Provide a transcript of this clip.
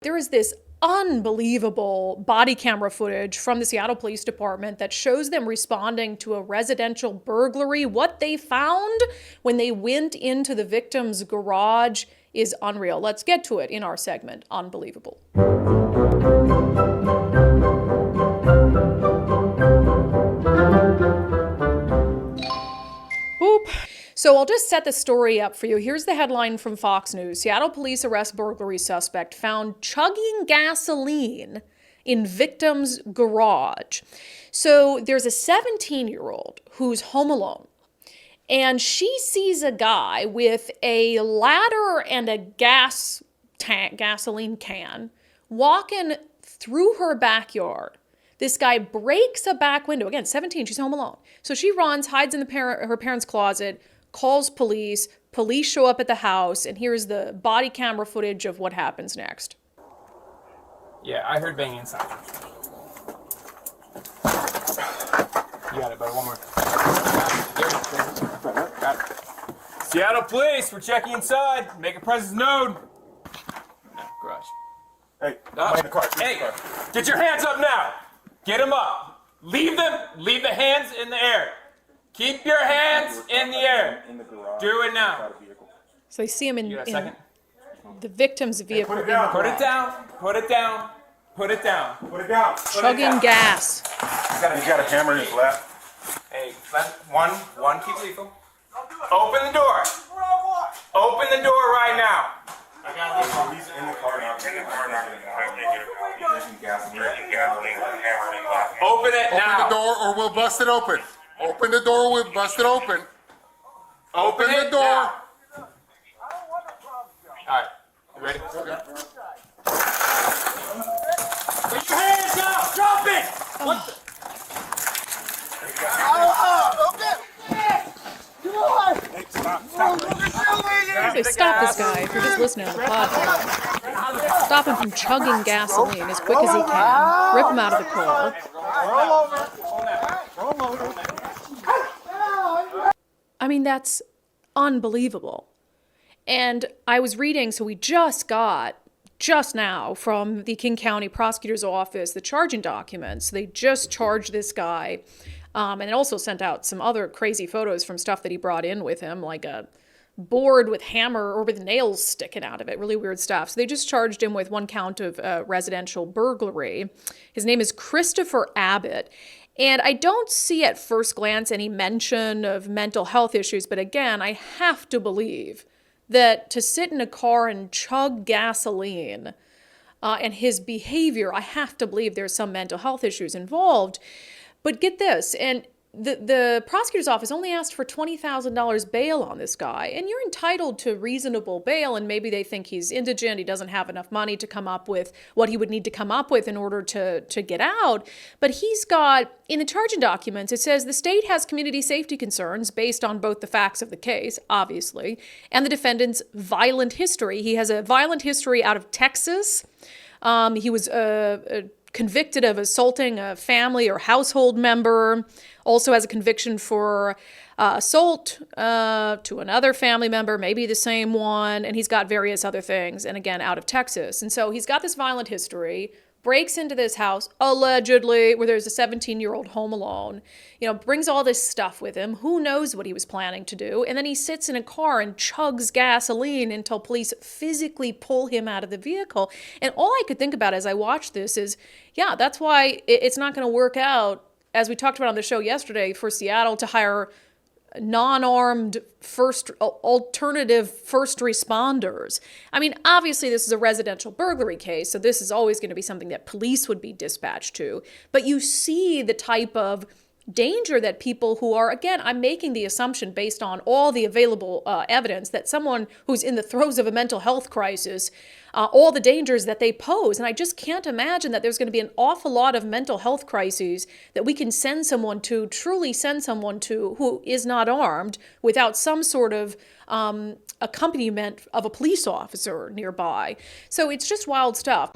There is this unbelievable body camera footage from the Seattle Police Department that shows them responding to a residential burglary. What they found when they went into the victim's garage is unreal. Let's get to it in our segment, Unbelievable. Boop. So I'll just set the story up for you. Here's the headline from Fox News. Seattle police arrest burglary suspect found chugging gasoline in victim's garage. So there's a 17-year-old who's home alone, and she sees a guy with a ladder and a gasoline can, walking through her backyard. This guy breaks a back window. Again, 17, she's home alone. So she runs, hides in her parents' closet, calls police. Police show up at the house, and here's the body camera footage of what happens next. Yeah, I heard banging inside. You got it, buddy. One more. Got it. Seattle Police, we're checking inside. Make a presence known. No, garage. Hey, behind the car. Hey, get your hands up now. Get them up. Leave the hands in the air. Keep your hands in the air. Do it now. So they see him in Second? the victim's vehicle. Put it down. Put it down. Put it down. Put it down. Put it down. Chugging gas. He's got a hammer in his lap. Hey, one, keep lethal. Open the door. Open the door right now. I got this. He's in the car now. Open it now. Open the door or we'll bust it open. Open the door, we'll bust it open. Open the door. Now. Alright, you ready? Okay. Put your hands up! Drop it! What the? They stop this guy if you're just listening to the podcast. Stop him from chugging gasoline as quick as he can. Rip him out of the car. I mean, that's unbelievable. And I was reading, so we just now from the King County Prosecutor's Office, the charging documents. They just charged this guy. And it also sent out some other crazy photos from stuff that he brought in with him, like a board with hammer or with nails sticking out of it. Really weird stuff. So they just charged him with one count of residential burglary. His name is Christopher Abbott. And I don't see at first glance any mention of mental health issues. But again, I have to believe that to sit in a car and chug gasoline and his behavior, I have to believe there's some mental health issues involved. But get this, and the prosecutor's office only asked for $20,000 bail on this guy, and you're entitled to reasonable bail, and maybe they think he's indigent, he doesn't have enough money to come up with what he would need to come up with in order to get out. But he's got, in the charging documents, it says the state has community safety concerns based on both the facts of the case, obviously, and the defendant's violent history. He has a violent history out of Texas. He was convicted of assaulting a family or household member, also has a conviction for assault to another family member, maybe the same one, and he's got various other things, and again, out of Texas. And so he's got this violent history, breaks into this house, allegedly, where there's a 17-year-old home alone, brings all this stuff with him. Who knows what he was planning to do? And then he sits in a car and chugs gasoline until police physically pull him out of the vehicle. And all I could think about as I watched this is, yeah, that's why it's not going to work out, as we talked about on the show yesterday, for Seattle to hire non-armed alternative first responders. I mean, obviously this is a residential burglary case, so this is always going to be something that police would be dispatched to. But you see the type of danger that people who are, again, I'm making the assumption based on all the available evidence that someone who's in the throes of a mental health crisis, all the dangers that they pose. And I just can't imagine that there's going to be an awful lot of mental health crises that we can truly send someone to who is not armed without some sort of accompaniment of a police officer nearby. So it's just wild stuff.